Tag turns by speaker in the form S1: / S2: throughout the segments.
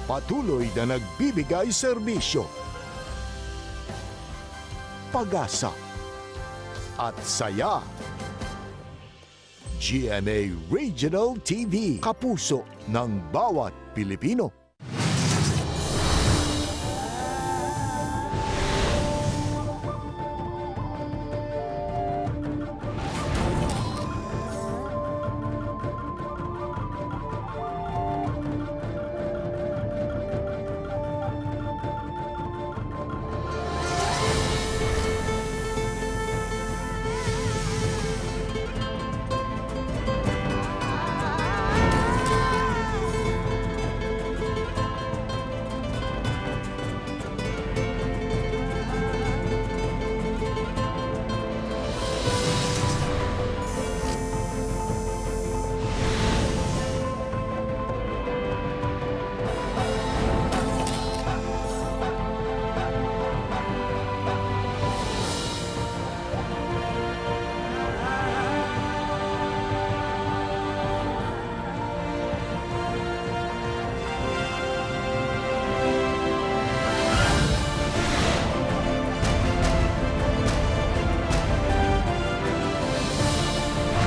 S1: patuloy na nagbibigay serbisyo, pag-asa at saya. GMA Regional TV, kapuso ng bawat Pilipino.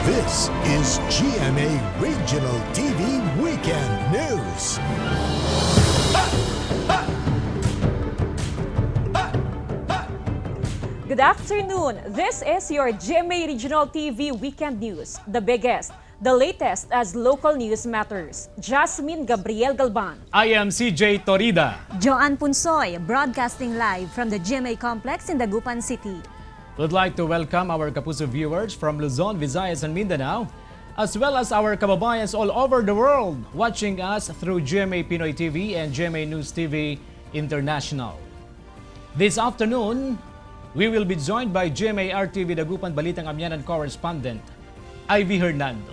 S1: This is GMA Regional TV Weekend News.
S2: Good afternoon. This is your GMA Regional TV Weekend News. The biggest, the latest as local news matters. Jasmine Gabriel Galban.
S3: I am CJ Torida.
S4: Joanne Punsoy, broadcasting live from the GMA complex in Dagupan City.
S3: We'd like to welcome our Kapuso viewers from Luzon, Visayas, and Mindanao, as well as our kababayans all over the world watching us through GMA Pinoy TV and GMA News TV International. This afternoon, we will be joined by GMA RTV Dagupan Balitang Amyanan correspondent, Ivy Hernando.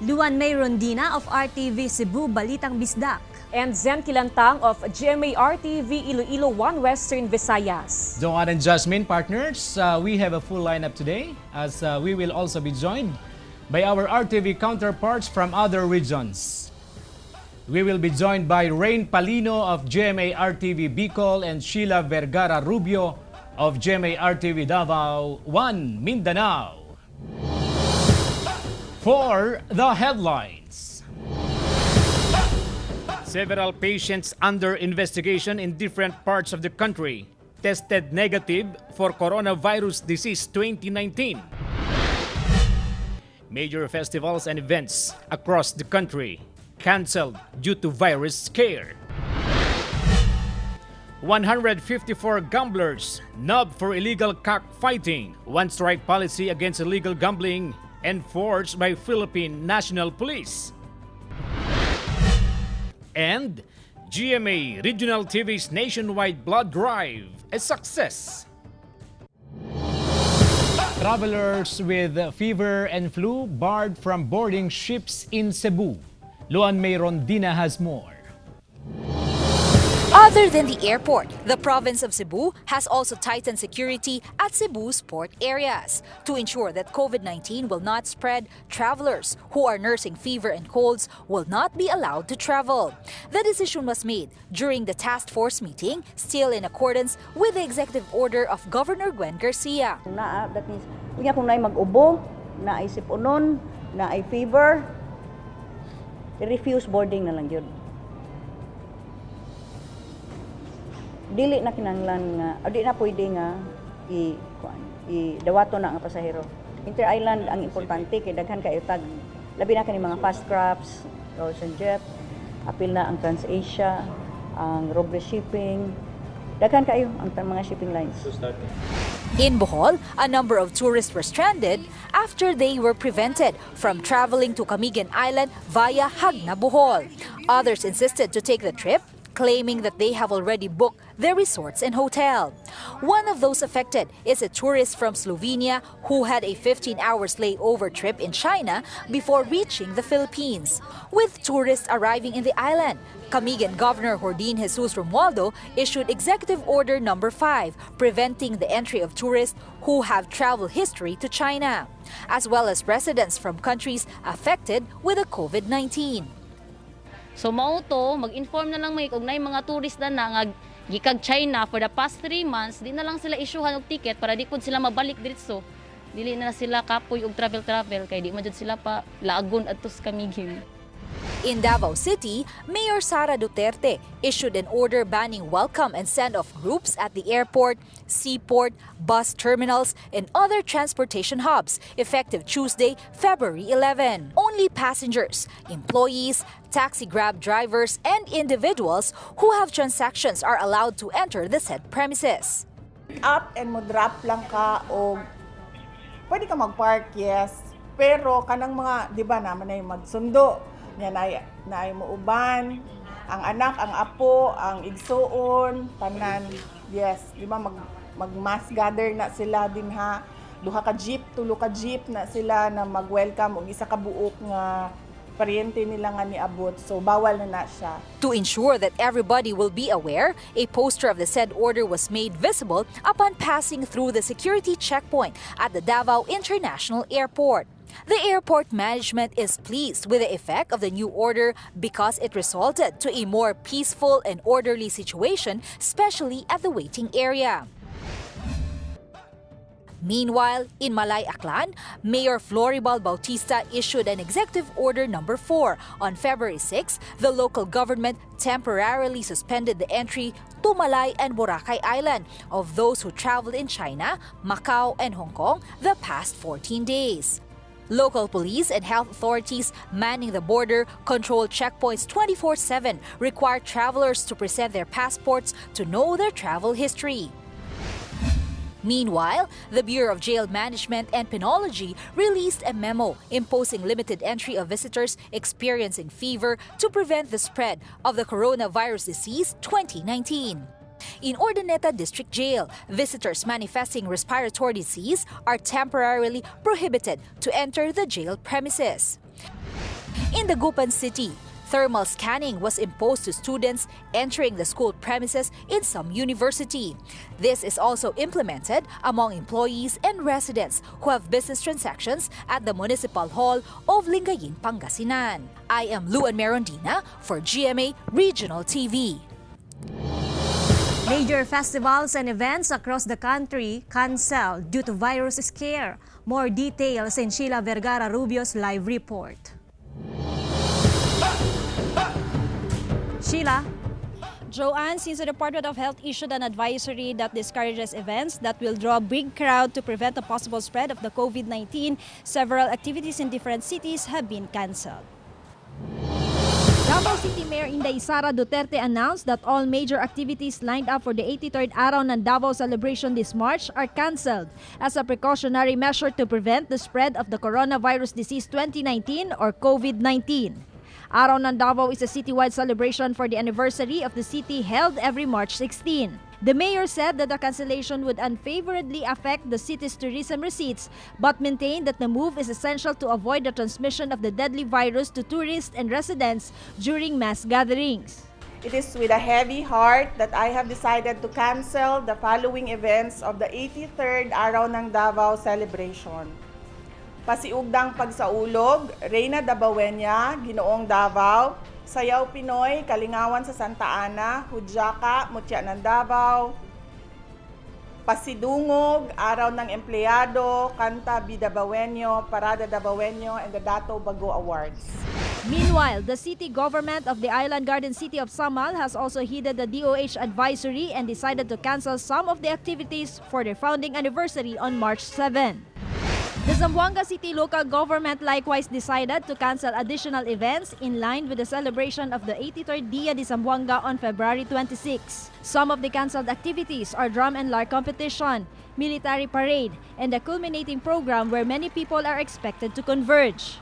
S4: Luan May Rondina of RTV Cebu Balitang Bisdak.
S2: And Zen Kilantang of GMA RTV Iloilo 1 Western Visayas.
S3: Joanne and Jasmine, partners, we have a full lineup today as we will also be joined by our RTV counterparts from other regions. We will be joined by Rain Palino of GMA RTV Bicol and Sheila Vergara Rubio of GMA RTV Davao 1 Mindanao. For the headlines. Several patients under investigation in different parts of the country tested negative for coronavirus disease 2019. Major festivals and events across the country canceled due to virus scare. 154 gamblers nabbed for illegal cockfighting. One strike policy against illegal gambling enforced by Philippine National Police. And GMA Regional TV's nationwide blood drive, a success. Travelers with fever and flu barred from boarding ships in Cebu. Luan May Rondina has more.
S5: Other than the airport, the province of Cebu has also tightened security at Cebu's port areas. To ensure that COVID-19 will not spread, travelers who are nursing fever and colds will not be allowed to travel. The decision was made during the task force meeting, still in accordance with the executive order of Governor Gwen Garcia.
S6: That means, kung naay mag-ubo, naay sipunon, naay fever, refuse boarding na lang yun. Dili na kinahanglan nga, di na pwede nga dawato na nga pasahero. Inter-island ang importante kay daghan kayo tag labi na kani mga fast crafts, ocean jet, apil na ang Trans-Asia, ang Robre shipping, daghan kayo ang mga shipping lines.
S5: In Bohol, a number of tourists were stranded after they were prevented from traveling to Camigan Island via Hagna, Bohol. Others insisted to take the trip, claiming that they have already booked their resorts and hotel. One of those affected is a tourist from Slovenia who had a 15-hour layover trip in China before reaching the Philippines. With tourists arriving in the island, Camigan Governor Jordin Jesus Romualdo issued Executive Order No. 5 preventing the entry of tourists who have travel history to China, as well as residents from countries affected with the COVID-19.
S7: So mao to, mag-inform na lang may kung nay mga tourist na nga gikag China for the past 3 months, di na lang sila isyuhan og ticket para di pud sila mabalik diretso. Dili na sila kapoy og travel kay di man jud sila pa laagon adto sa Camiguin.
S5: In Davao City, Mayor Sara Duterte issued an order banning welcome and send-off groups at the airport, seaport, bus terminals, and other transportation hubs effective Tuesday, February 11. Only passengers, employees, taxi grab drivers, and individuals who have transactions are allowed to enter the said premises.
S8: Up and mo drop lang ka o pwede ka mag-park, yes. Pero kanang mga, di ba naman ay magsundo. Yan ay muuban, ang anak, ang apo, ang igsuon, tanan, yes. Di ba mag-mass gather na sila din ha. Duha ka jeep, tulo ka jeep na sila na mag-welcome og isa ka buok nga paryente nila nga niabot. So bawal na siya.
S5: To ensure that everybody will be aware, a poster of the said order was made visible upon passing through the security checkpoint at the Davao International Airport. The airport management is pleased with the effect of the new order because it resulted to a more peaceful and orderly situation, especially at the waiting area. Meanwhile, in Malay Aklan, Mayor Floribal Bautista issued an Executive Order No. 4. On February 6, the local government temporarily suspended the entry to Malay and Boracay Island of those who traveled in China, Macau, and Hong Kong the past 14 days. Local police and health authorities manning the border control checkpoints 24/7 require travelers to present their passports to know their travel history. Meanwhile, the Bureau of Jail Management and Penology released a memo imposing limited entry of visitors experiencing fever to prevent the spread of the coronavirus disease 2019. In Urdaneta District Jail, visitors manifesting respiratory disease are temporarily prohibited to enter the jail premises. In Dagupan City, thermal scanning was imposed to students entering the school premises in some university. This is also implemented among employees and residents who have business transactions at the Municipal Hall of Lingayen, Pangasinan. I am Luan Merondina for GMA Regional TV.
S4: Major festivals and events across the country canceled due to virus scare. More details in Sheila Vergara Rubio's live report. Sheila?
S9: Joanne, since the Department of Health issued an advisory that discourages events that will draw a big crowd to prevent the possible spread of the COVID-19, several activities in different cities have been canceled.
S10: Davao City Mayor Inday Sara Duterte announced that all major activities lined up for the 83rd araw ng Davao celebration this March are cancelled as a precautionary measure to prevent the spread of the coronavirus disease 2019 or COVID-19. Araw ng Davao is a citywide celebration for the anniversary of the city held every March 16. The mayor said that the cancellation would unfavorably affect the city's tourism receipts, but maintained that the move is essential to avoid the transmission of the deadly virus to tourists and residents during mass gatherings.
S8: It is with a heavy heart that I have decided to cancel the following events of the 83rd Araw ng Davao celebration. Pasiugdang Pagsaulog, Reyna Dabawenya, Ginoong Davao, Sayaw Pinoy, Kalingawan sa Santa Ana, Hudyaka, Mutya ng Davao, Pasidungog, Araw ng Empleyado, Kanta Bidabawenyo, Parada Dabawenyo, and the Dato Bago Awards.
S10: Meanwhile, the city government of the Island Garden City of Samal has also heeded the DOH advisory and decided to cancel some of the activities for their founding anniversary on March 7. The Zamboanga City local government likewise decided to cancel additional events in line with the celebration of the 83rd Dia de Zamboanga on February 26. Some of the canceled activities are drum and lark competition, military parade, and a culminating program where many people are expected to converge.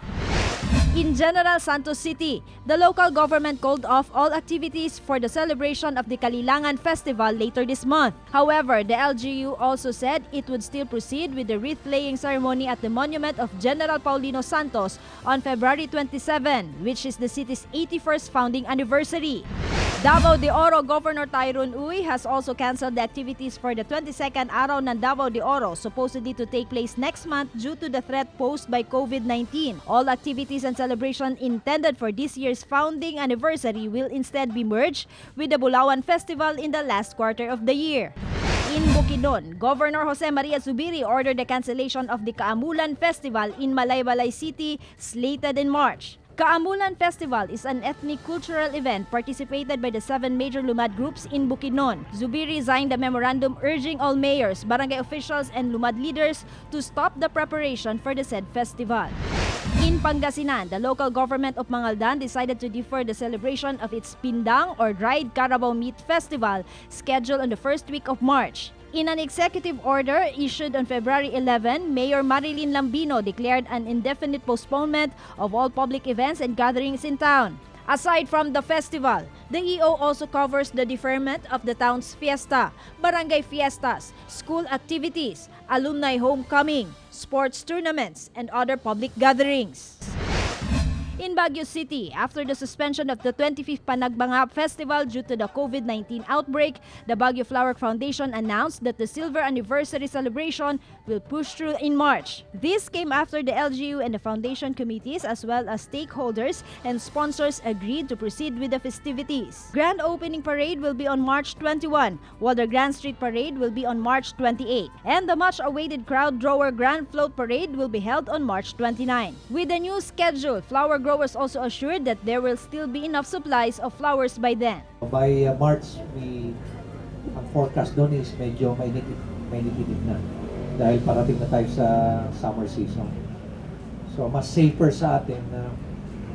S10: In General Santos City, the local government called off all activities for the celebration of the Kalilangan Festival later this month. However, the LGU also said it would still proceed with the wreath-laying ceremony at the monument of General Paulino Santos on February 27, which is the city's 81st founding anniversary. Davao de Oro Governor Tyrone Uy has also canceled the activities for the 22nd Araw ng Davao de Oro, supposedly to take place next month due to the threat posed by COVID-19. All activities and celebration intended for this year's founding anniversary will instead be merged with the Bulawan Festival in the last quarter of the year. In Bukidnon, Governor Jose Maria Zubiri ordered the cancellation of the Kaamulan Festival in Malaybalay City, slated in March. Kaamulan Festival is an ethnic cultural event participated by the 7 major Lumad groups in Bukidnon. Zubiri signed a memorandum urging all mayors, barangay officials, and Lumad leaders to stop the preparation for the said festival. In Pangasinan, the local government of Mangaldan decided to defer the celebration of its Pindang or Dried Carabao Meat Festival scheduled on the first week of March. In an executive order issued on February 11, Mayor Marilyn Lambino declared an indefinite postponement of all public events and gatherings in town. Aside from the festival, the EO also covers the deferment of the town's fiesta, barangay fiestas, school activities, alumni homecoming, sports tournaments, and other public gatherings. In Baguio City, after the suspension of the 25th Panagbangap Festival due to the COVID-19 outbreak, the Baguio Flower Foundation announced that the silver anniversary celebration will push through in March. This came after the LGU and the foundation committees as well as stakeholders and sponsors agreed to proceed with the festivities. Grand opening parade will be on March 21, while the Grand Street Parade will be on March 28, and the much-awaited crowd drawer Grand Float Parade will be held on March 29. With the new schedule, flower growers also assured that there will still be enough supplies of flowers by then.
S11: By March, ang forecast doon is medyo mainit na dahil parating na tayo sa summer season. So mas safer sa atin na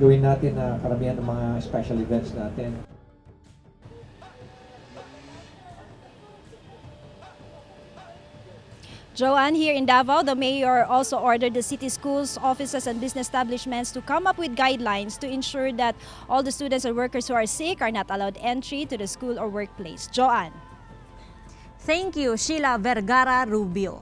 S11: gawin natin na karamihan ng mga special events natin.
S9: Joanne, here in Davao, the mayor also ordered the city schools, offices, and business establishments to come up with guidelines to ensure that all the students and workers who are sick are not allowed entry to the school or workplace. Joanne.
S4: Thank you, Sheila Vergara Rubio.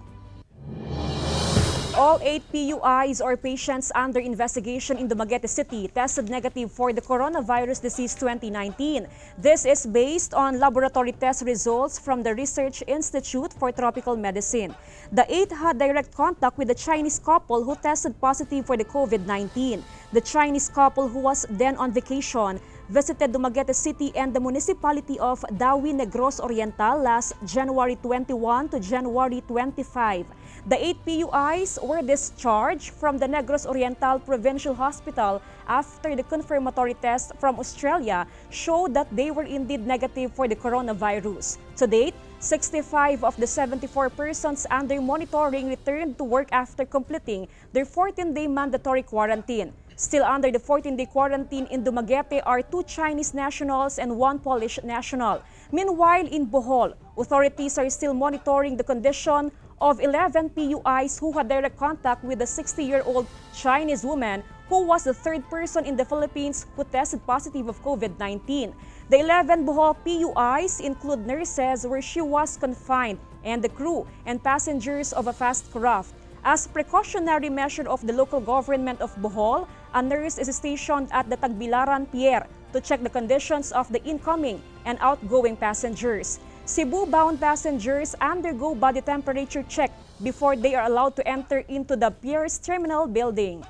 S2: All 8 PUIs or patients under investigation in Dumaguete City tested negative for the coronavirus disease 2019. This is based on laboratory test results from the Research Institute for Tropical Medicine. The 8 had direct contact with the Chinese couple who tested positive for the COVID-19. The Chinese couple, who was then on vacation, visited Dumaguete City and the municipality of Dawi Negros Oriental last January 21 to January 25. The 8 PUIs were discharged from the Negros Oriental Provincial Hospital after the confirmatory test from Australia showed that they were indeed negative for the coronavirus. To date, 65 of the 74 persons under monitoring returned to work after completing their 14-day mandatory quarantine. Still under the 14-day quarantine in Dumaguete are 2 Chinese nationals and 1 Polish national. Meanwhile, in Bohol, authorities are still monitoring the condition of 11 PUIs who had direct contact with a 60-year-old Chinese woman who was the 3rd person in the Philippines who tested positive of COVID-19. The 11 Bohol PUIs include nurses where she was confined and the crew and passengers of a fast craft. As precautionary measure of the local government of Bohol, a nurse is stationed at the Tagbilaran Pier to check the conditions of the incoming and outgoing passengers. Cebu-bound passengers undergo body temperature check before they are allowed to enter into the Pier's terminal building.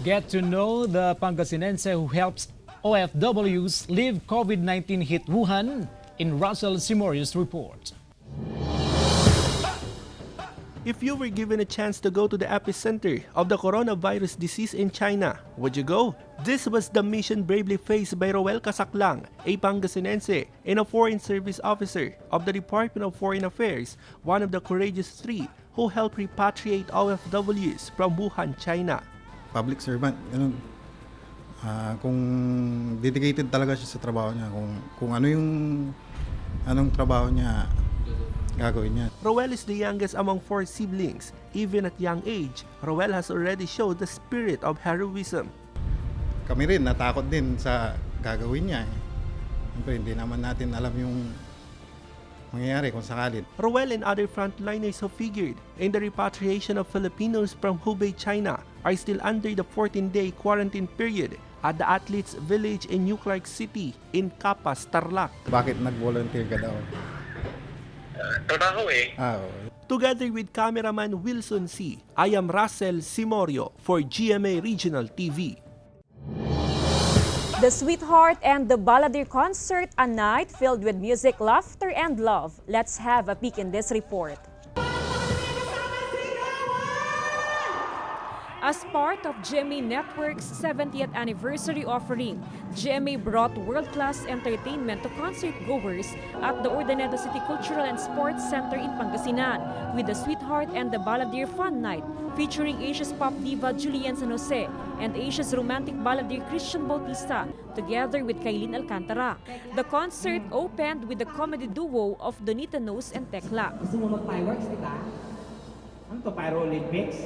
S3: Get to know the Pangasinense who helps OFWs leave COVID-19 hit Wuhan in Russell Simorio's report.
S12: If you were given a chance to go to the epicenter of the coronavirus disease in China, would you go? This was the mission bravely faced by Roel Casaclang, a Pangasinense and a foreign service officer of the Department of Foreign Affairs, one of the courageous 3 who helped repatriate OFWs from Wuhan, China.
S13: Public servant, ganun. Kung dedicated talaga siya sa trabaho niya, kung anong trabaho niya, gagawin niya.
S12: Roel is the youngest among 4 siblings. Even at young age, Roel has already showed the spirit of heroism.
S13: Kami rin, natakot din sa gagawin niya. Siyempre, hindi naman natin alam yung mangyayari kung sakali.
S12: Roel and other frontliners who figured in the repatriation of Filipinos from Hubei, China are still under the 14-day quarantine period at the Athletes Village in New Clark City in Capas, Tarlac.
S13: Bakit nag-volunteer ka daw?
S14: Trabaho eh.
S13: Oo.
S12: Together with cameraman Wilson C., I am Russell Simorio for GMA Regional TV.
S2: The Sweetheart and the Balladeer concert, a night filled with music, laughter, and love. Let's have a peek in this report. As part of GMA Network's 70th anniversary offering, GMA brought world-class entertainment to concert-goers at the Urdaneta City Cultural and Sports Center in Pangasinan with the Sweetheart and the Balladeer Fun Night featuring Asia's pop diva Julian San Jose and Asia's romantic balladeer Christian Bautista together with Kailin Alcantara. The concert opened with the comedy duo of Donita Nose and Tekla.
S15: Gusto mo mag-fireworks, di ba? Ano to, Pyro Olympics?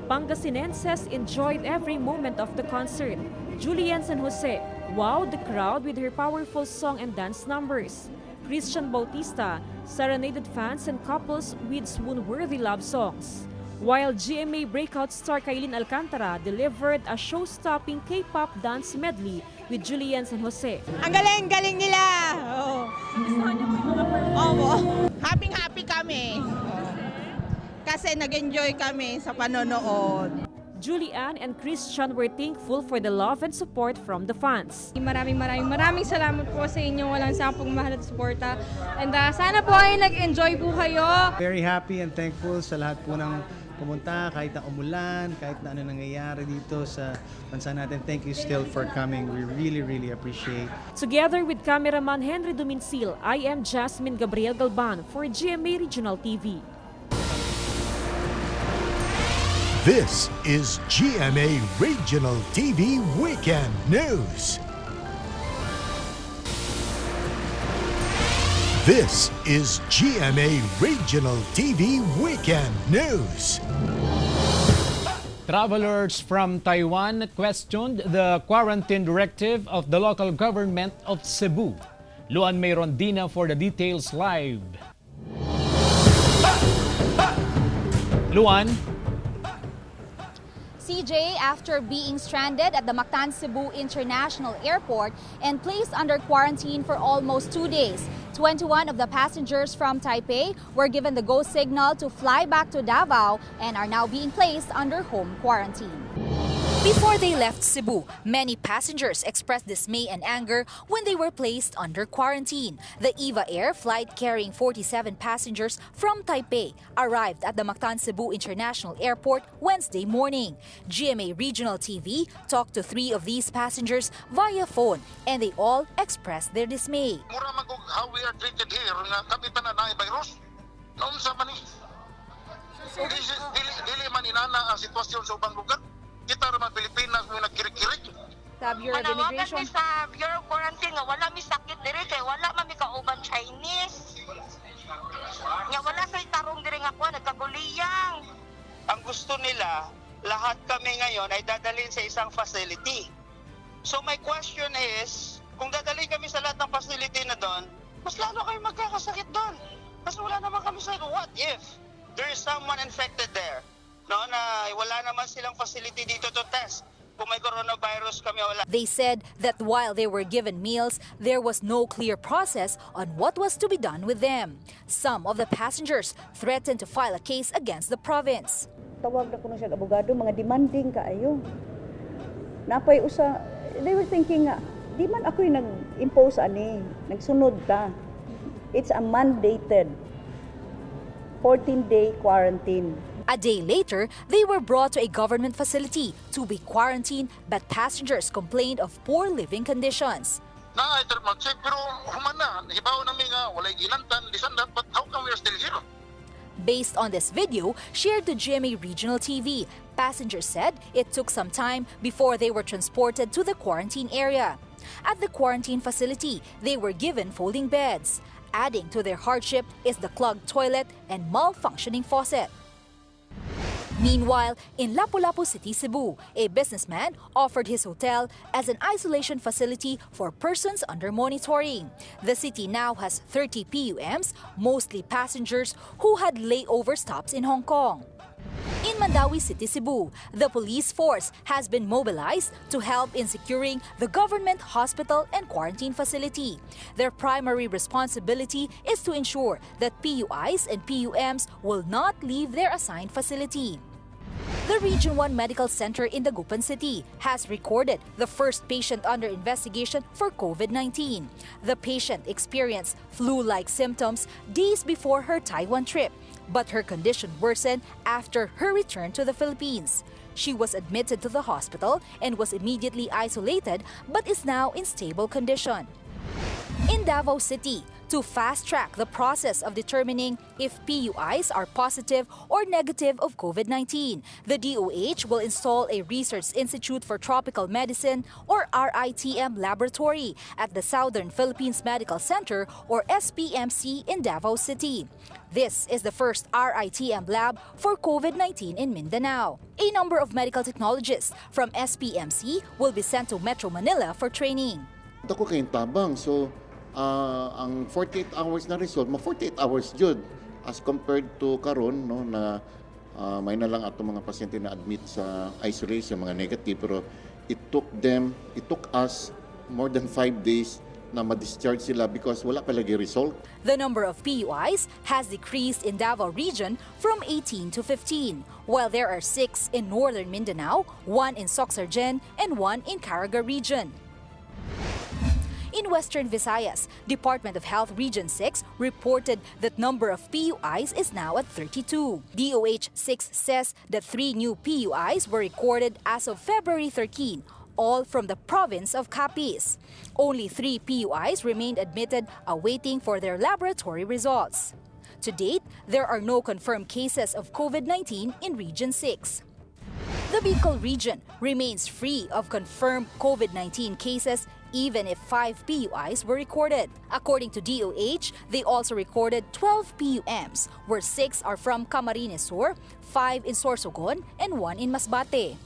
S2: Pangasinenses enjoyed every moment of the concert. Julian San Jose wowed the crowd with her powerful song and dance numbers. Christian Bautista serenaded fans and couples with swoon-worthy love songs. While GMA breakout star Kailin Alcantara delivered a show-stopping K-pop dance medley with Julian San Jose.
S16: Ang galing nila! Happy kami. Kasi nag-enjoy kami sa panonood.
S2: Julian and Christian were thankful for the love and support from the fans.
S17: Maraming salamat po sa inyong walang sampung mahal at suporta. And sana po ay nag-enjoy po kayo.
S18: Very happy and thankful sa lahat po ng pumunta, kahit na umulan, kahit na ano nangyayari dito sa bansa natin. Thank you still for coming. We really appreciate.
S2: Together with cameraman Henry Duminsil, I am Jasmine Gabriel Galban for GMA Regional TV.
S1: This is GMA Regional TV Weekend News. This is GMA Regional TV Weekend News.
S3: Travelers from Taiwan questioned the quarantine directive of the local government of Cebu. Luan May Rondina for the details live. Luan?
S19: CJ, after being stranded at the Mactan Cebu International Airport and placed under quarantine for almost 2 days, 21 of the passengers from Taipei were given the go signal to fly back to Davao and are now being placed under home quarantine.
S5: Before they left Cebu, many passengers expressed dismay and anger when they were placed under quarantine. The EVA Air flight carrying 47 passengers from Taipei arrived at the Mactan Cebu International Airport Wednesday morning. GMA Regional TV talked to 3 of these passengers via phone and they all expressed their dismay.
S14: Mura man kung how we are treated here, nga kami tanan na virus. Naunsa man ni? Dili man inana ang sitwasyon sa ubang lugar. Kita naman Pilipinas mo nagkirik-kirik.
S19: Sa Bureau of Immigration.
S20: Sa Bureau of Quarantine nga wala mi sakit diri kay wala man mi kauban Chinese. Nga wala sa tarong diri nga kuan nagkaguliyang.
S21: Ang gusto nila, lahat kami ngayon ay dadalhin sa isang facility. So my question is, kung dadalhin kami sa lahat ng facility na doon, mas lalo kayo magkakasakit doon. Kasi wala naman kami sa what if there is someone infected there? No, na wala naman silang facility dito to test. Kung may coronavirus kami wala.
S5: They said that while they were given meals, there was no clear process on what was to be done with them. Some of the passengers threatened to file a case against the province.
S6: Tawag na ko siya abogado, mga demanding kaayo. Napay usa, they were thinking nga, di man ako yung nag-impose ani, nagsunod ta. It's a mandated 14-day quarantine.
S5: A day later, they were brought to a government facility to be quarantined, but passengers complained of poor living conditions.
S14: Mag-check pero human na, hibaw namin nga walay ginantan, disandan, but how come we are still here?
S5: Based on this video shared to GMA Regional TV, passengers said it took some time before they were transported to the quarantine area. At the quarantine facility, they were given folding beds. Adding to their hardship is the clogged toilet and malfunctioning faucet. Meanwhile, in Lapu-Lapu City, Cebu, a businessman offered his hotel as an isolation facility for persons under monitoring. The city now has 30 PUMs, mostly passengers who had layover stops in Hong Kong. In Mandawi City, Cebu, the police force has been mobilized to help in securing the government hospital and quarantine facility. Their primary responsibility is to ensure that PUIs and PUMs will not leave their assigned facility. The Region 1 Medical Center in Dagupan City has recorded the first patient under investigation for COVID-19. The patient experienced flu-like symptoms days before her Taiwan trip, but her condition worsened after her return to the Philippines. She was admitted to the hospital and was immediately isolated but is now in stable condition. In Davao City, to fast-track the process of determining if PUIs are positive or negative of COVID-19, the DOH will install a Research Institute for Tropical Medicine or RITM laboratory at the Southern Philippines Medical Center or SPMC in Davao City. This is the first RITM lab for COVID-19 in Mindanao. A number of medical technologists from SPMC will be sent to Metro Manila for training.
S7: Ako kayong tabang, so ang 48 hours na result, 48 hours jud as compared to karon no na may na lang ato mga pasyente na admit sa isolation, mga negative, pero it took us more than 5 days na ma-discharge sila because wala pa lagi result.
S5: The number of PUIs has decreased in Davao region from 18 to 15, while there are 6 in northern Mindanao, 1 in Soxargen, and 1 in Caraga region. In Western Visayas, Department of Health Region 6 reported that number of PUIs is now at 32. DOH 6 says that 3 new PUIs were recorded as of February 13, all from the province of Capiz. Only 3 PUIs remained admitted awaiting for their laboratory results. To date, there are no confirmed cases of COVID-19 in Region 6. The Bicol region remains free of confirmed COVID-19 cases even if 5 PUIs were recorded. According to DOH, they also recorded 12 PUMs, where 6 are from Camarines Sur, 5 in Sorsogon, and 1 in Masbate.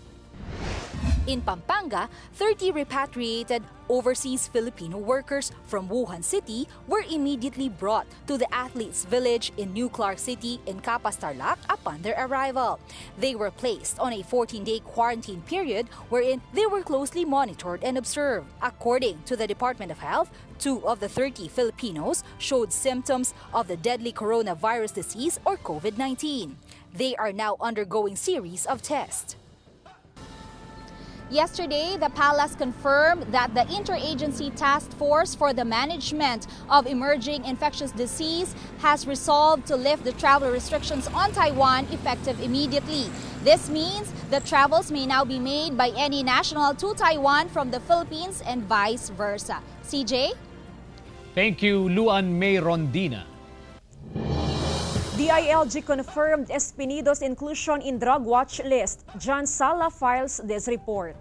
S5: In Pampanga, 30 repatriated overseas Filipino workers from Wuhan City were immediately brought to the Athletes Village in New Clark City in Capas Tarlac upon their arrival. They were placed on a 14-day quarantine period wherein they were closely monitored and observed. According to the Department of Health, 2 of the 30 Filipinos showed symptoms of the deadly coronavirus disease or COVID-19. They are now undergoing series of tests.
S19: Yesterday, the palace confirmed that the Interagency Task Force for the Management of Emerging Infectious Disease has resolved to lift the travel restrictions on Taiwan effective immediately. This means that travels may now be made by any national to Taiwan from the Philippines and vice versa. CJ?
S3: Thank you, Luan May Rondina.
S2: DILG confirmed Espinido's inclusion in drug watch list. John Sala files this report.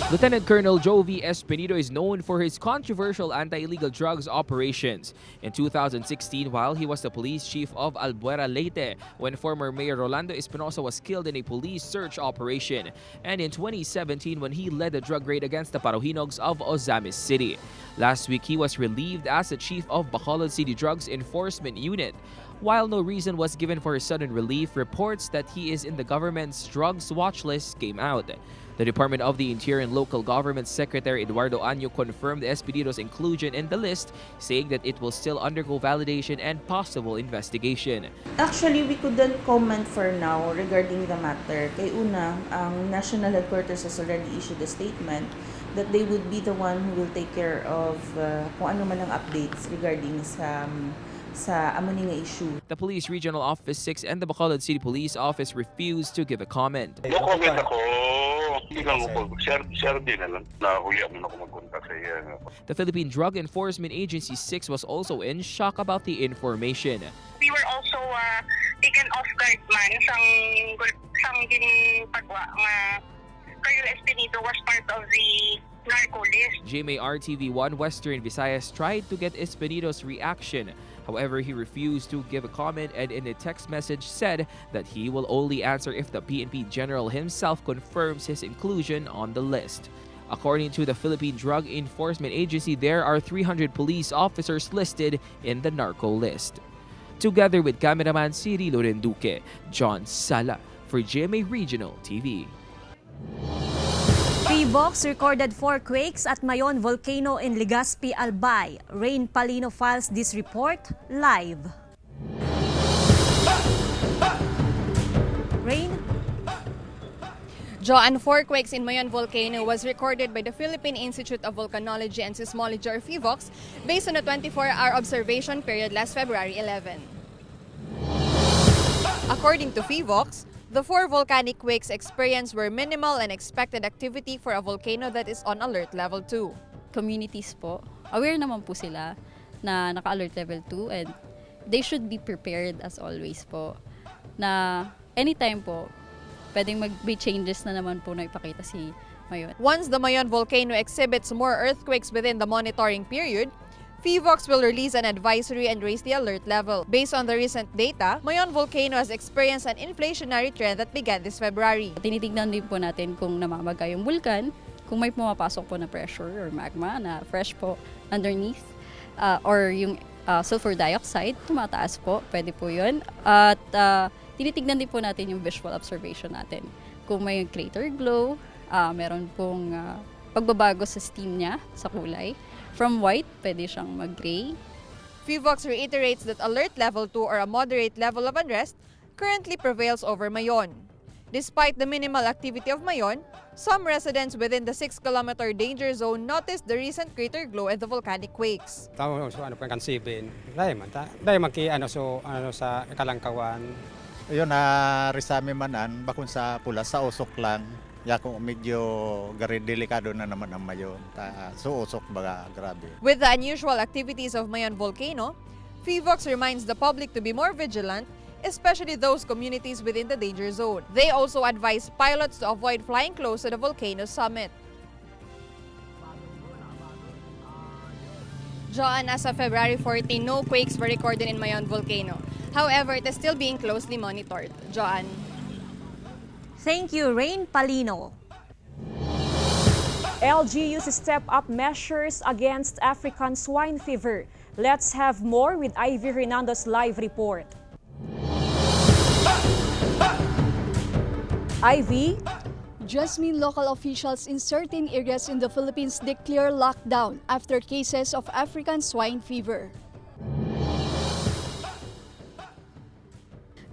S22: Lieutenant Colonel Jovi Espinido is known for his controversial anti-illegal drugs operations. In 2016, while he was the police chief of Albuera, Leyte, when former Mayor Rolando Espinosa was killed in a police search operation. And in 2017, when he led the drug raid against the Parojinogs of Ozamis City. Last week, he was relieved as the chief of Bacolod City Drugs Enforcement Unit. While no reason was given for his sudden relief, reports that he is in the government's drugs watch list came out. The Department of the Interior and Local Government Secretary Eduardo Año confirmed Espinido's inclusion in the list, saying that it will still undergo validation and possible investigation.
S23: Actually, we couldn't comment for now regarding the matter. Kay una, ang National Headquarters has already issued a statement that they would be the one who will take care of kung ano man ang updates regarding sa amuning issue.
S22: The Police Regional Office 6 and the Bacolod City Police Office refused to give a comment.
S24: No-comment ako. Hindi lang ako. Share din na lang. Nahuli ako na magpunta sa iya.
S22: The Philippine Drug Enforcement Agency 6 was also in shock about the information.
S25: We were also taken off guard man sang ginpagwa nga Colonel Espinido was part of the narco list.
S22: GMA RTV 1 Western Visayas tried to get Espinido's reaction. However, he refused to give a comment and in a text message said that he will only answer if the PNP General himself confirms his inclusion on the list. According to the Philippine Drug Enforcement Agency, there are 300 police officers listed in the narco list. Together with cameraman Cirilo Renduque, John Sala for GMA Regional TV.
S2: PVOX recorded 4 quakes at Mayon Volcano in Legazpi, Albay. Rain Palino files this report live. Rain?
S4: Joanne, 4 quakes in Mayon Volcano was recorded by the Philippine Institute of Volcanology and Seismology or PVOX based on a 24-hour observation period last February 11. According to PVOX, the 4 volcanic quakes experienced were minimal and expected activity for a volcano that is on alert level 2.
S8: Communities po, aware naman po sila na naka-alert level 2 and they should be prepared as always po na anytime po pwedeng may changes na naman po na ipakita si Mayon.
S4: Once the Mayon volcano exhibits more earthquakes within the monitoring period, PVOX will release an advisory and raise the alert level. Based on the recent data, Mayon volcano has experienced an inflationary trend that began this February.
S8: Tinitignan din po natin kung namamaga yung vulkan, kung may pumapasok po na pressure or magma na fresh po underneath, or yung sulfur dioxide, tumataas po, pwede po yun. At tinitignan din po natin yung visual observation natin. Kung may crater glow, meron pong pagbabago sa steam niya, sa kulay. From white, pwede siyang mag-gray.
S4: PVOX reiterates that alert level 2 or a moderate level of unrest currently prevails over Mayon. Despite the minimal activity of Mayon, some residents within the 6-kilometer danger zone noticed the recent crater glow and the volcanic quakes.
S9: Tao so ano kan sibin. Dai man ki sa kalangkawan.
S10: Ayun risami manan bakun sa pula sa usok lang. Ya kung medyo delikado na naman ang Mayon. So usok baga grabe.
S4: With the unusual activities of Mayon volcano, PVOX reminds the public to be more vigilant, especially those communities within the danger zone. They also advise pilots to avoid flying close to the volcano's summit. Joan, as of February 14, no quakes were recorded in Mayon volcano. However, it is still being closely monitored. Joan.
S2: Thank you, Rain Palino. LGUs step up measures against African swine fever. Let's have more with Ivy Hernando's live report. Ivy?
S11: Jasmine, local officials in certain areas in the Philippines declare lockdown after cases of African swine fever.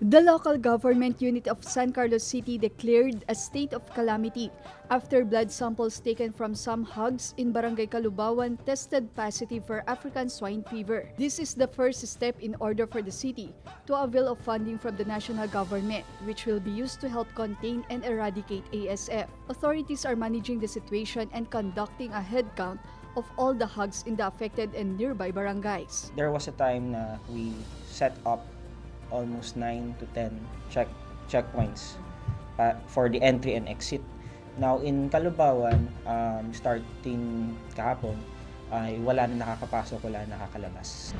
S11: The local government unit of San Carlos City declared a state of calamity after blood samples taken from some hogs in Barangay Kalubawan tested positive for African swine fever. This is the first step in order for the city to avail of funding from the national government, which will be used to help contain and eradicate ASF. Authorities are managing the situation and conducting a head count of all the hogs in the affected and nearby barangays.
S26: There was a time na we set up almost 9 to 10 checkpoints for the entry and exit. Now in Kalubawan, starting kahapon, ay wala na nakakapasok, wala na nakakalabas.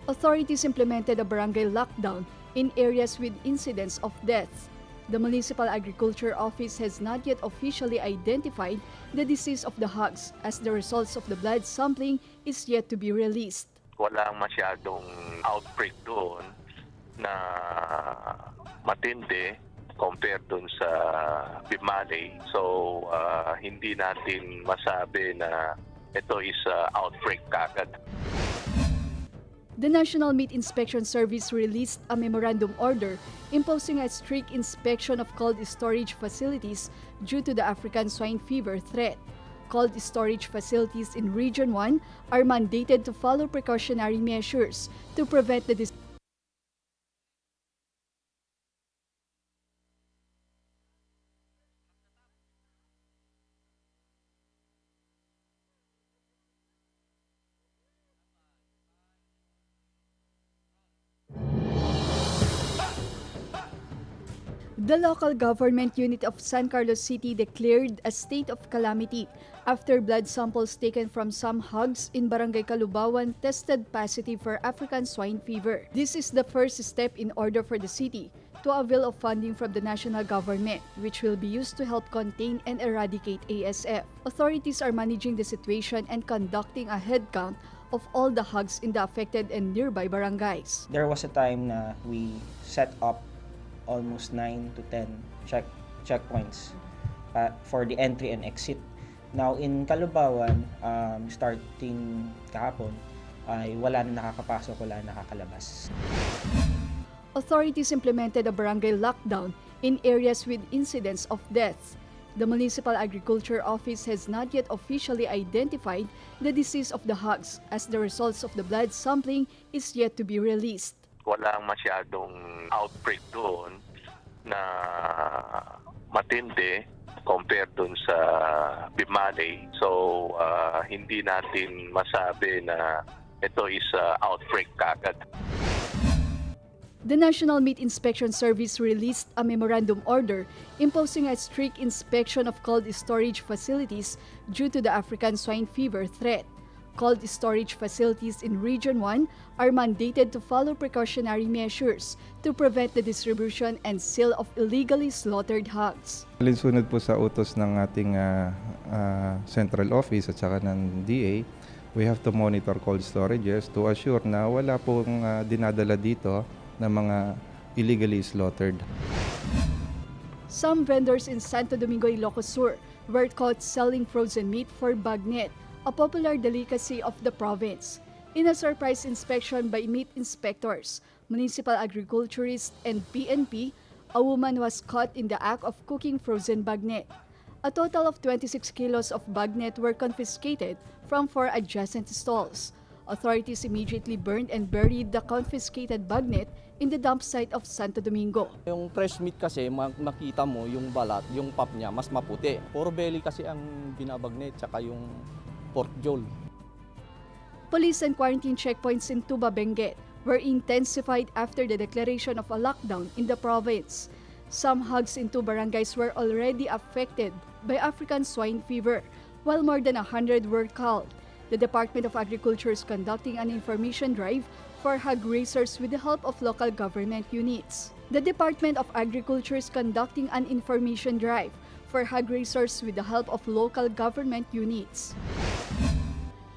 S11: Authorities implemented a barangay lockdown in areas with incidents of death. The Municipal Agriculture Office has not yet officially identified the disease of the hogs, as the results of the blood sampling is yet to be released.
S24: Walang masyadong outbreak doon na matindi compared doon sa Bimali. So, hindi natin masabi na ito is outbreak kagad.
S11: The National Meat Inspection Service released a memorandum order imposing a strict inspection of cold storage facilities due to the African swine fever threat. Cold storage facilities in Region 1 are mandated to follow precautionary measures to prevent the disease. The local government unit of San Carlos City declared a state of calamity after blood samples taken from some hogs in Barangay Kalubawan tested positive for African swine fever. This is the first step in order for the city to avail of funding from the national government, which will be used to help contain and eradicate ASF. Authorities are managing the situation and conducting a head count of all the hogs in the affected and nearby barangays.
S26: There was a time na we set up almost 9 to 10 checkpoints for the entry and exit. Now in Caloobawan, starting kahapon, ay wala na nakakapasok, wala na nakakalabas.
S11: Authorities implemented a barangay lockdown in areas with incidents of deaths. The Municipal Agriculture Office has not yet officially identified the disease of the hogs, as the results of the blood sampling is yet to be released.
S24: Walang masyadong outbreak doon na matindi compared doon sa Bimali. So, hindi natin masabi na ito is outbreak kagad.
S11: The National Meat Inspection Service released a memorandum order imposing a strict inspection of cold storage facilities due to the African swine fever threat. Cold storage facilities in Region 1 are mandated to follow precautionary measures to prevent the distribution and sale of illegally slaughtered hogs.
S12: Alinsunod po sa utos ng ating central office at saka ng DA, we have to monitor cold storages to assure na wala pong dinadala dito na mga illegally slaughtered.
S11: Some vendors in Santo Domingo, Ilocos Sur were caught selling frozen meat for bagnet, a popular delicacy of the province. In a surprise inspection by meat inspectors, municipal agriculturists, and PNP, a woman was caught in the act of cooking frozen bagnet. A total of 26 kilos of bagnet were confiscated from 4 adjacent stalls. Authorities immediately burned and buried the confiscated bagnet in the dump site of Santo Domingo.
S13: Yung fresh meat kasi, makita mo yung balat, yung pap niya, mas maputi. Puro belly kasi ang binabagnet, tsaka yung pork jowl.
S11: Police and quarantine checkpoints in Tuba, Benguet were intensified after the declaration of a lockdown in the province. Some hogs in 2 barangays were already affected by African swine fever, while more than 100 were culled. The Department of Agriculture is conducting an information drive for hog raisers with the help of local government units. The Department of Agriculture is conducting an information drive for hog raisers with the help of local government units.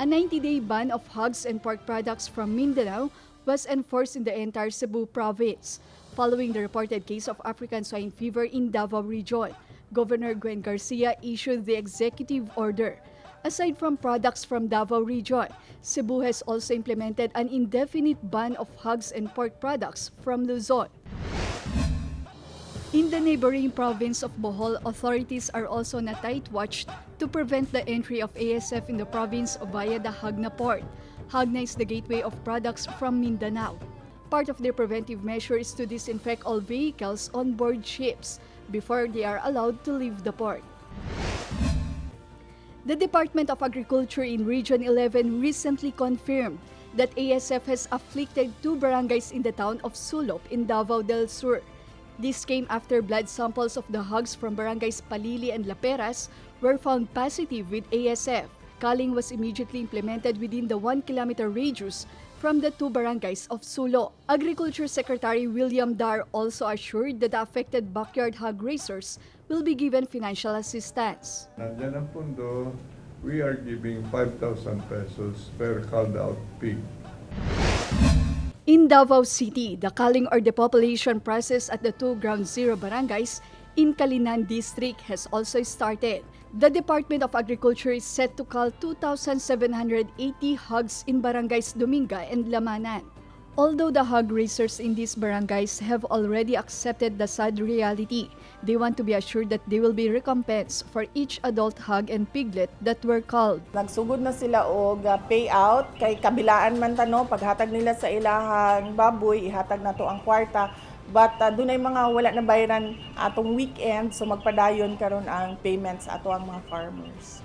S11: A 90-day ban of hogs and pork products from Mindanao was enforced in the entire Cebu province, following the reported case of African swine fever in Davao Region. Governor Gwen Garcia issued the executive order. Aside from products from Davao Region, Cebu has also implemented an indefinite ban of hogs and pork products from Luzon. In the neighboring province of Bohol, authorities are also on a tight watch to prevent the entry of ASF in the province via the Hagna port. Hagna is the gateway of products from Mindanao. Part of their preventive measure is to disinfect all vehicles on board ships before they are allowed to leave the port. The Department of Agriculture in Region 11 recently confirmed that ASF has afflicted 2 barangays in the town of Sulop in Davao del Sur. This came after blood samples of the hogs from barangays Palili and Laperas were found positive with ASF. Culling was immediately implemented within the 1-kilometer radius from the 2 barangays of Sulo. Agriculture Secretary William Dar also assured that the affected backyard hog raisers will be given financial assistance.
S15: Nandiyan ang pundo, we are giving 5,000 pesos per culled out pig.
S11: In Davao City, the culling or depopulation process at the 2 Ground Zero barangays in Kalinan District has also started. The Department of Agriculture is set to cull 2,780 hogs in barangays Dominga and Lamanan. Although the hog raisers in these barangays have already accepted the sad reality, they want to be assured that they will be recompensed for each adult hog and piglet that were culled.
S16: Nagsugod na sila og payout kay kabilaan man tano paghatag nila sa ilahang baboy ihatag nato ang kwarta. But dunay mga wala na bayaran atong weekend so magpadayon karon ang payments ato ang mga farmers.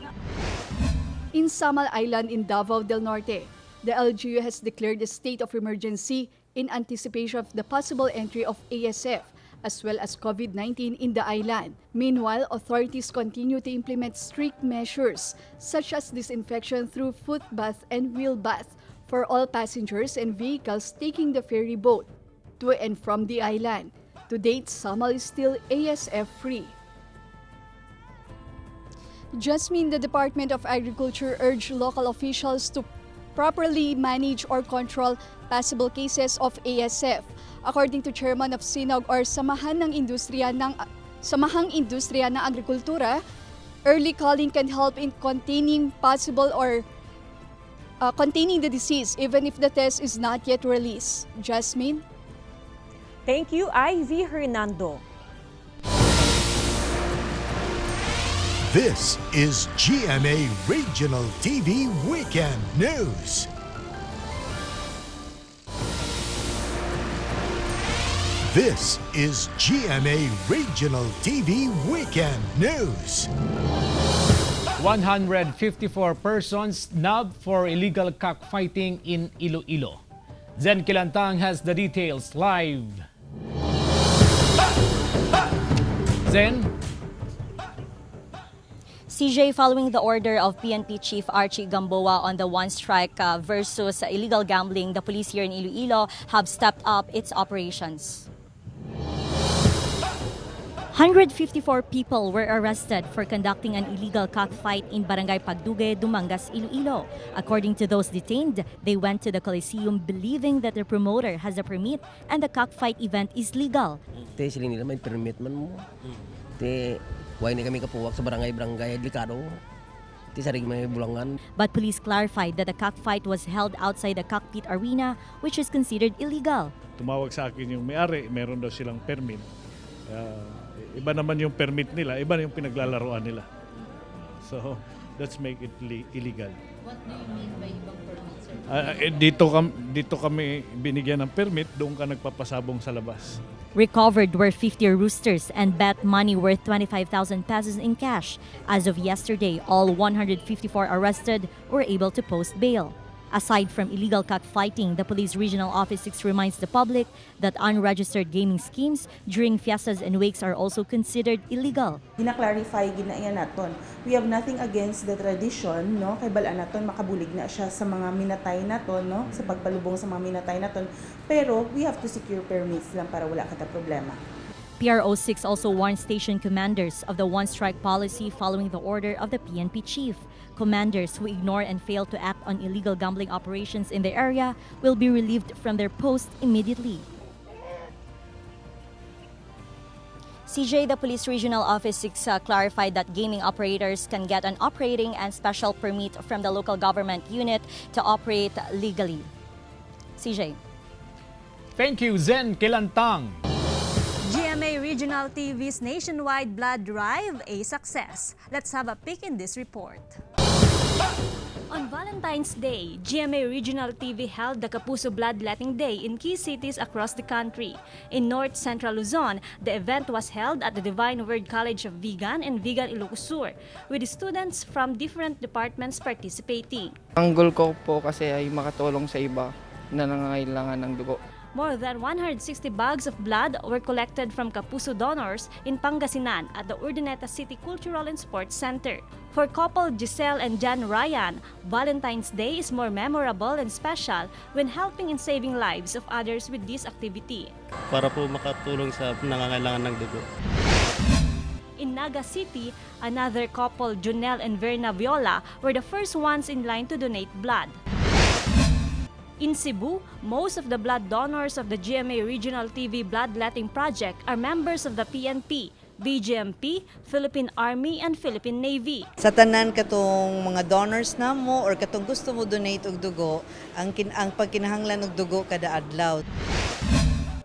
S11: In Samal Island in Davao del Norte, the LGU has declared a state of emergency in anticipation of the possible entry of ASF as well as COVID-19 in the island. Meanwhile, authorities continue to implement strict measures such as disinfection through foot bath and wheel bath for all passengers and vehicles taking the ferry boat to and from the island. To date, Samal is still ASF-free. Jasmine, the Department of Agriculture urged local officials to properly manage or control possible cases of ASF. According to Chairman of SINOG or Samahang Industriya ng Agrikultura, early calling can help in containing containing the disease even if the test is not yet released. Jasmine?
S2: Thank you, Ivy Hernando.
S1: This is GMA Regional TV Weekend News. This is GMA Regional TV Weekend News.
S3: 154 persons nabbed for illegal cockfighting in Iloilo. Zen Kilantang has the details live. Zen?
S6: CJ, following the order of PNP Chief Archie Gamboa on the one strike versus illegal gambling, the police here in Iloilo have stepped up its operations. 154 people were arrested for conducting an illegal cockfight in Barangay Pagduge, Dumangas, Iloilo. According to those detained, they went to the Coliseum believing that the promoter has a permit and the cockfight event is legal.
S17: Te sila nila may permit man mo. Te why ni kami kapuwak sa barangay delikado. Te sarig may bulangan.
S6: But police clarified that the cockfight was held outside the cockpit arena, which is considered illegal.
S18: Tumawag sa akin yung may-ari, meron daw silang permit. Iba naman yung permit nila, iba yung pinaglalaroan nila. So, let's make it illegal.
S6: What do you mean by ibang permit, sir?
S18: Dito kami binigyan ng permit, doon ka nagpapasabong sa labas.
S6: Recovered were 50 roosters and bet money worth 25,000 pesos in cash. As of yesterday, all 154 arrested were able to post bail. Aside from illegal cockfighting, the Police Regional Office 6 reminds the public that unregistered gaming schemes during fiestas and wakes are also considered illegal.
S23: Gina-clarify ginaiya naton. We have nothing against the tradition, no? Kay bala naton makabulig na siya sa mga minatay naton, no? Sa pagpalubong sa mga minatay naton. Pero we have to secure permits lang para wala kada problema.
S6: PRO6 also warned station commanders of the one-strike policy following the order of the PNP chief. Commanders who ignore and fail to act on illegal gambling operations in the area will be relieved from their post immediately. CJ, the Police Regional Office 6 clarified that gaming operators can get an operating and special permit from the local government unit to operate legally. CJ.
S3: Thank you, Zen Kilantang.
S20: GMA Regional TV's nationwide blood drive, a success. Let's have a peek in this report. On Valentine's Day, GMA Regional TV held the Kapuso Bloodletting Day in key cities across the country. In North Central Luzon, the event was held at the Divine Word College of Vigan and Vigan Ilocos Sur, with students from different departments participating.
S21: Ang goal ko po kasi ay makatulong sa iba na nangangailangan ng dugo.
S20: More than 160 bags of blood were collected from Kapuso donors in Pangasinan at the Urdaneta City Cultural and Sports Center. For couple Giselle and John Ryan, Valentine's Day is more memorable and special when helping and saving lives of others with this activity.
S27: Para po makatulong sa nangangailangan ng dugo.
S20: In Naga City, another couple, Junel and Verna Viola, were the first ones in line to donate blood. In Cebu, most of the blood donors of the GMA Regional TV Bloodletting Project are members of the PNP, BGMP, Philippine Army, and Philippine Navy.
S28: Sa tanan katong mga donors namo or katong gusto mo donate og dugo, ang pagkinahanglan og dugo kada adlaw.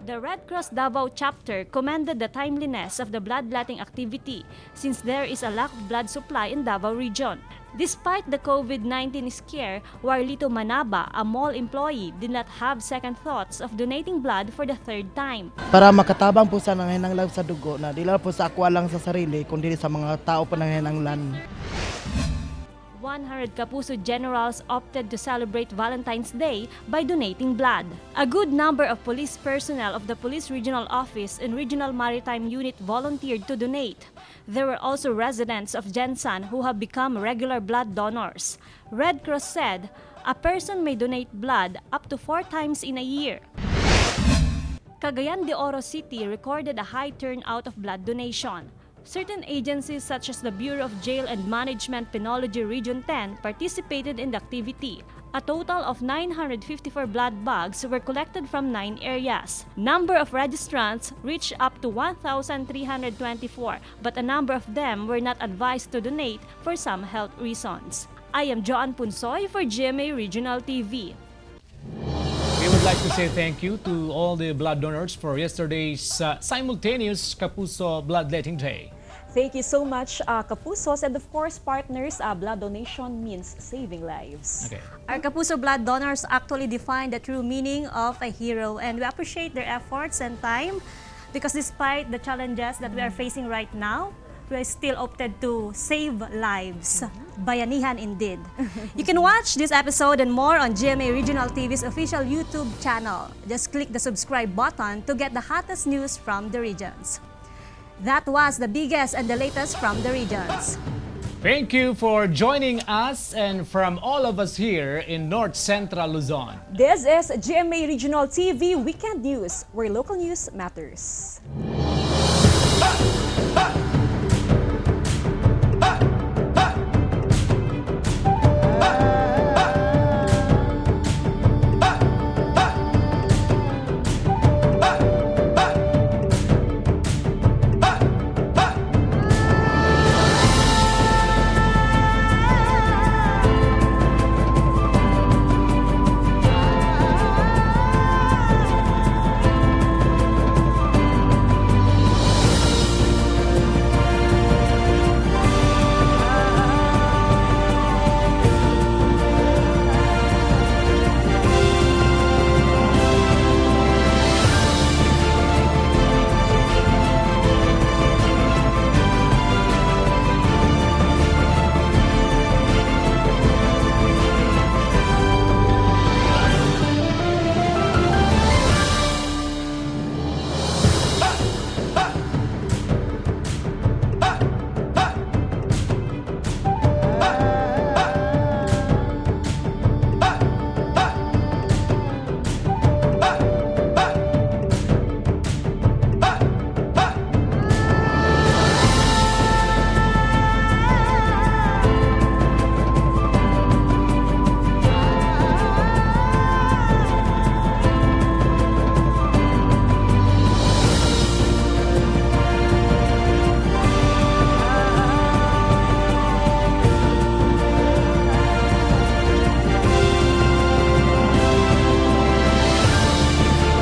S20: The Red Cross Davao chapter commended the timeliness of the bloodletting activity since there is a lack of blood supply in Davao region. Despite the COVID-19 scare, Warlito Manaba, a mall employee, did not have second thoughts of donating blood for the third time.
S29: Para makatabang po sa nanghinanglan sa dugo na dili po sa akwa lang sa sarili kundi sa mga tao pa nanghinanglan.
S20: 100 Kapuso generals opted to celebrate Valentine's Day by donating blood. A good number of police personnel of the Police Regional Office and Regional Maritime Unit volunteered to donate. There were also residents of Jensan who have become regular blood donors. Red Cross said a person may donate blood up to 4 times in a year. Cagayan de Oro City recorded a high turnout of blood donation. Certain agencies such as the Bureau of Jail and Management Penology Region 10 participated in the activity. A total of 954 blood bags were collected from 9 areas. Number of registrants reached up to 1,324, but a number of them were not advised to donate for some health reasons. I am Joan Punsoy for GMA Regional TV.
S3: We would like to say thank you to all the blood donors for yesterday's simultaneous Kapuso Bloodletting Day.
S2: Thank you so much, Kapusos, and of course, partners, blood donation means saving lives.
S3: Okay.
S20: Our Kapuso blood donors actually define the true meaning of a hero, and we appreciate their efforts and time because despite the challenges that we are facing right now, we still opted to save lives. Bayanihan indeed. You can watch this episode and more on GMA Regional TV's official YouTube channel. Just click the subscribe button to get the hottest news from the regions. That was the biggest and the latest from the regions.
S3: Thank you for joining us and from all of us here in North Central Luzon.
S2: This is GMA Regional TV Weekend News, where local news matters.